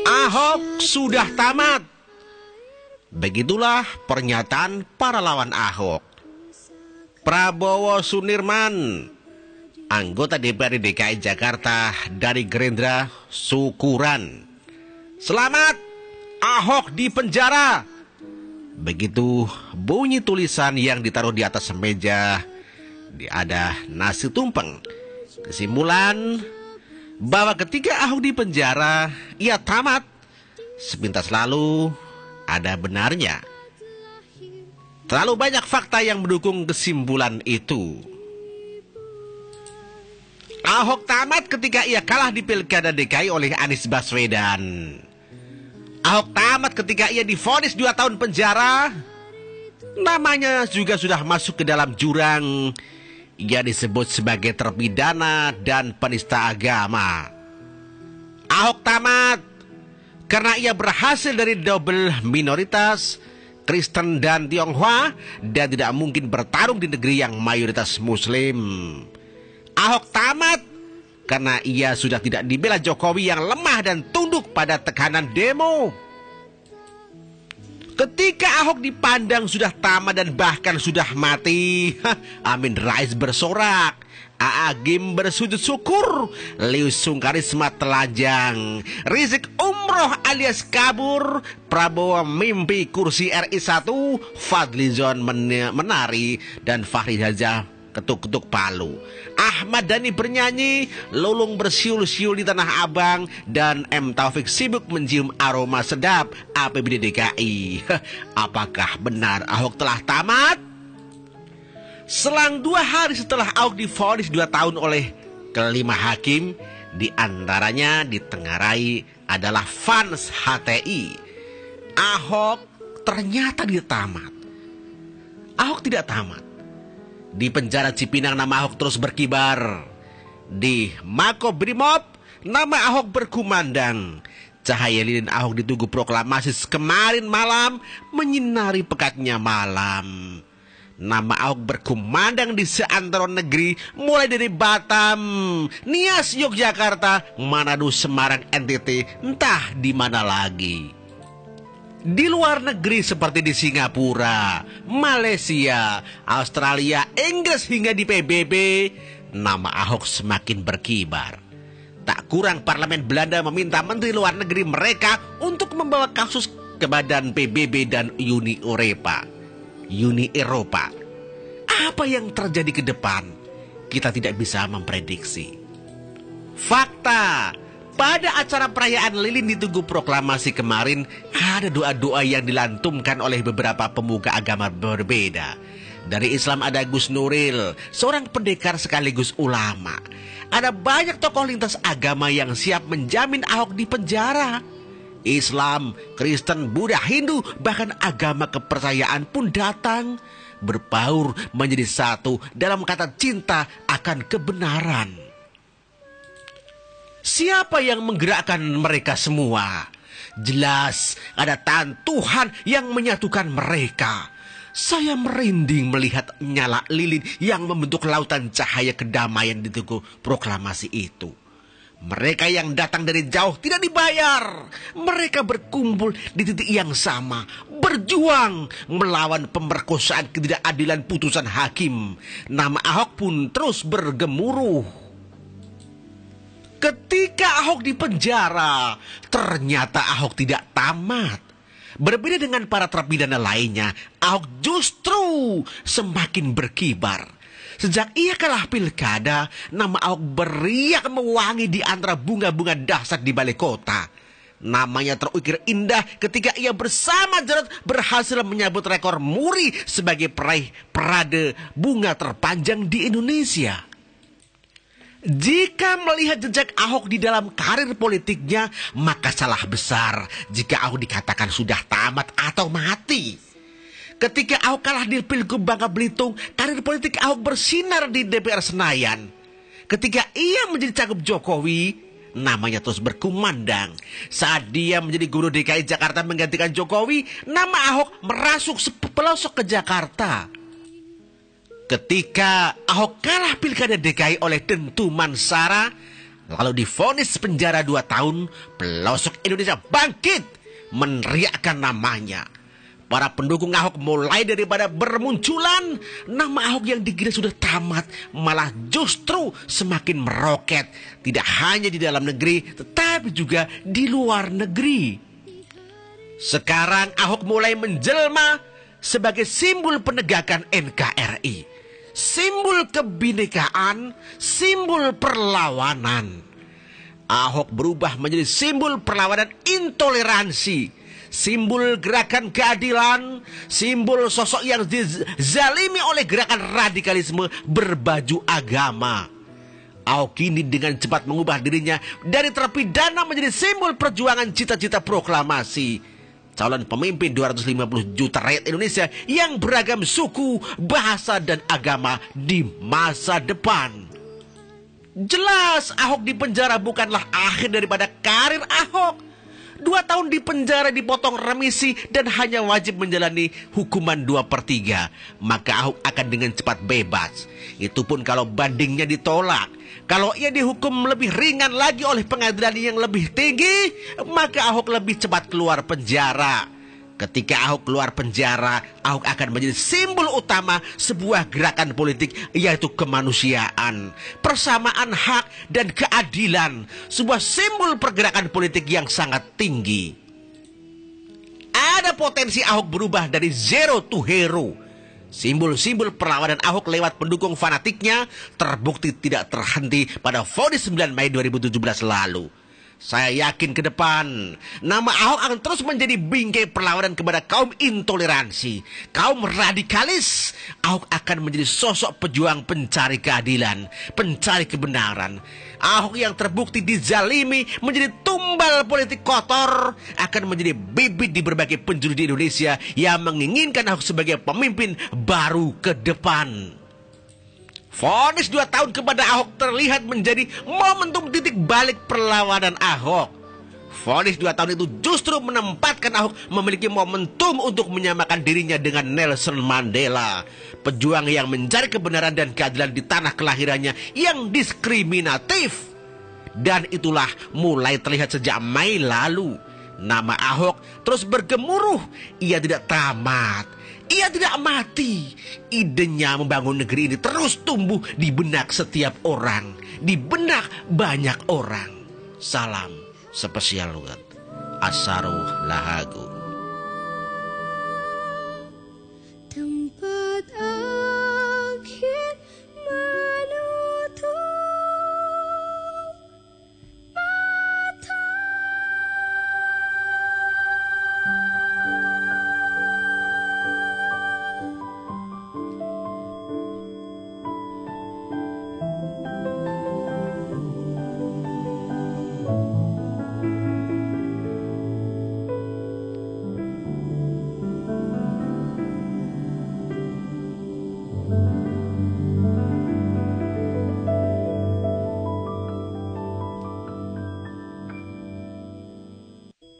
Ahok sudah tamat. Begitulah pernyataan para lawan Ahok. Prabowo Sunirman, anggota DPRD DKI Jakarta dari Gerindra, syukuran. Selamat, Ahok di penjara. Begitu bunyi tulisan yang ditaruh di atas meja. Ada nasi tumpeng. Kesimpulan bahwa ketika Ahok di penjara, ia tamat. Sepintas lalu ada benarnya. Terlalu banyak fakta yang mendukung kesimpulan itu. Ahok tamat ketika ia kalah di Pilkada DKI oleh Anies Baswedan. Ahok tamat ketika ia divonis 2 tahun penjara. Namanya juga sudah masuk ke dalam jurang. Ia disebut sebagai terpidana dan penista agama. Ahok tamat karena ia berhasil dari double minoritas, Kristen dan Tionghoa, dan tidak mungkin bertarung di negeri yang mayoritas Muslim. Ahok tamat karena ia sudah tidak dibela Jokowi yang lemah dan tunduk pada tekanan demo. Ketika Ahok dipandang sudah tamat dan bahkan sudah mati, Amin Rais bersorak, Agim bersujud syukur, Lius Sungkarisma telanjang, Rizik umroh alias kabur, Prabowo mimpi kursi RI 1, Fadlizon menari, dan Fahri Hamzah ketuk-ketuk palu. Ahmad Dhani bernyanyi, Lulung bersiul-siul di Tanah Abang, dan M. Taufik sibuk mencium aroma sedap APBD DKI. Apakah benar Ahok telah tamat? Selang 2 hari setelah Ahok divonis 2 tahun oleh kelima hakim, di antaranya ditengarai adalah fans HTI. Ahok ternyata dia tamat. Ahok tidak tamat. Di penjara Cipinang nama Ahok terus berkibar. Di Makobrimob nama Ahok berkumandang. Cahaya lilin Ahok di Tugu Proklamasi kemarin malam menyinari pekatnya malam. Nama Ahok berkumandang di seantero negeri, mulai dari Batam, Nias, Yogyakarta, Manado, Semarang, NTT, entah di mana lagi. Di luar negeri seperti di Singapura, Malaysia, Australia, Inggris hingga di PBB, nama Ahok semakin berkibar. Tak kurang parlemen Belanda meminta menteri luar negeri mereka untuk membawa kasus ke badan PBB dan Uni Eropa. Apa yang terjadi ke depan, kita tidak bisa memprediksi. Fakta, pada acara perayaan lilin di Tugu Proklamasi kemarin, ada doa-doa yang dilantunkan oleh beberapa pemuka agama berbeda. Dari Islam ada Gus Nuril, seorang pendekar sekaligus ulama. Ada banyak tokoh lintas agama yang siap menjamin Ahok di penjara. Islam, Kristen, Buddha, Hindu, bahkan agama kepercayaan pun datang, berbaur menjadi satu dalam kata cinta akan kebenaran. Siapa yang menggerakkan mereka semua? Jelas ada tangan Tuhan yang menyatukan mereka. Saya merinding melihat nyala lilin yang membentuk lautan cahaya kedamaian di Tugu Proklamasi itu. Mereka yang datang dari jauh tidak dibayar. Mereka berkumpul di titik yang sama, berjuang melawan pemerkosaan ketidakadilan putusan hakim. Nama Ahok pun terus bergemuruh. Ketika Ahok di penjara, ternyata Ahok tidak tamat. Berbeda dengan para terpidana lainnya, Ahok justru semakin berkibar. Sejak ia kalah pilkada, nama Ahok beriak mewangi di antara bunga-bunga dahsyat di balai kota. Namanya terukir indah ketika ia bersama Jarod berhasil menyabut rekor muri sebagai peraih parade bunga terpanjang di Indonesia. Jika melihat jejak Ahok di dalam karir politiknya, maka salah besar jika Ahok dikatakan sudah tamat atau mati. Ketika Ahok kalah di Pilgub Bangka Belitung, karir politik Ahok bersinar di DPR Senayan. Ketika ia menjadi cagup Jokowi, namanya terus berkumandang. Saat dia menjadi gubernur DKI Jakarta menggantikan Jokowi, nama Ahok merasuk sepelosok ke Jakarta. Ketika Ahok kalah pilkada DKI oleh Dentuman Sara, lalu divonis penjara 2 tahun, pelosok Indonesia bangkit meneriakkan namanya. Para pendukung Ahok mulai daripada bermunculan, nama Ahok yang dikira sudah tamat malah justru semakin meroket. Tidak hanya di dalam negeri, tetapi juga di luar negeri. Sekarang Ahok mulai menjelma sebagai simbol penegakan NKRI. Simbol kebinekaan, simbol perlawanan. Ahok berubah menjadi simbol perlawanan intoleransi. Simbol gerakan keadilan, simbol sosok yang dizalimi oleh gerakan radikalisme berbaju agama. Ahok kini dengan cepat mengubah dirinya dari terpidana menjadi simbol perjuangan cita-cita proklamasi. Calon pemimpin 250 juta rakyat Indonesia yang beragam suku, bahasa, dan agama di masa depan. Jelas Ahok di penjara bukanlah akhir daripada karir Ahok. 2 tahun di penjara dipotong remisi dan hanya wajib menjalani hukuman 2/3. Maka Ahok akan dengan cepat bebas. Itu pun kalau bandingnya ditolak. Kalau ia dihukum lebih ringan lagi oleh pengadilan yang lebih tinggi, maka Ahok lebih cepat keluar penjara. Ketika Ahok keluar penjara, Ahok akan menjadi simbol utama sebuah gerakan politik, yaitu kemanusiaan, persamaan hak dan keadilan, sebuah simbol pergerakan politik yang sangat tinggi. Ada potensi Ahok berubah dari zero to hero. Simbol-simbol perlawanan Ahok lewat pendukung fanatiknya terbukti tidak terhenti pada vonis 9 Mei 2017 lalu. Saya yakin ke depan nama Ahok akan terus menjadi bingkai perlawanan kepada kaum intoleransi, kaum radikalis. Ahok akan menjadi sosok pejuang pencari keadilan, pencari kebenaran. Ahok yang terbukti dizalimi menjadi tumbal politik kotor akan menjadi bibit di berbagai penjuru di Indonesia yang menginginkan Ahok sebagai pemimpin baru ke depan. Vonis 2 tahun kepada Ahok terlihat menjadi momentum titik balik perlawanan Ahok. Vonis 2 tahun itu justru menempatkan Ahok memiliki momentum untuk menyamakan dirinya dengan Nelson Mandela, pejuang yang mencari kebenaran dan keadilan di tanah kelahirannya yang diskriminatif. Dan itulah mulai terlihat sejak Mei lalu. Nama Ahok terus bergemuruh. Ia tidak tamat. Ia tidak mati. Idenya membangun negeri ini terus tumbuh di benak setiap orang, di benak banyak orang. Salam spesial Lugat. Assaru Lahagu.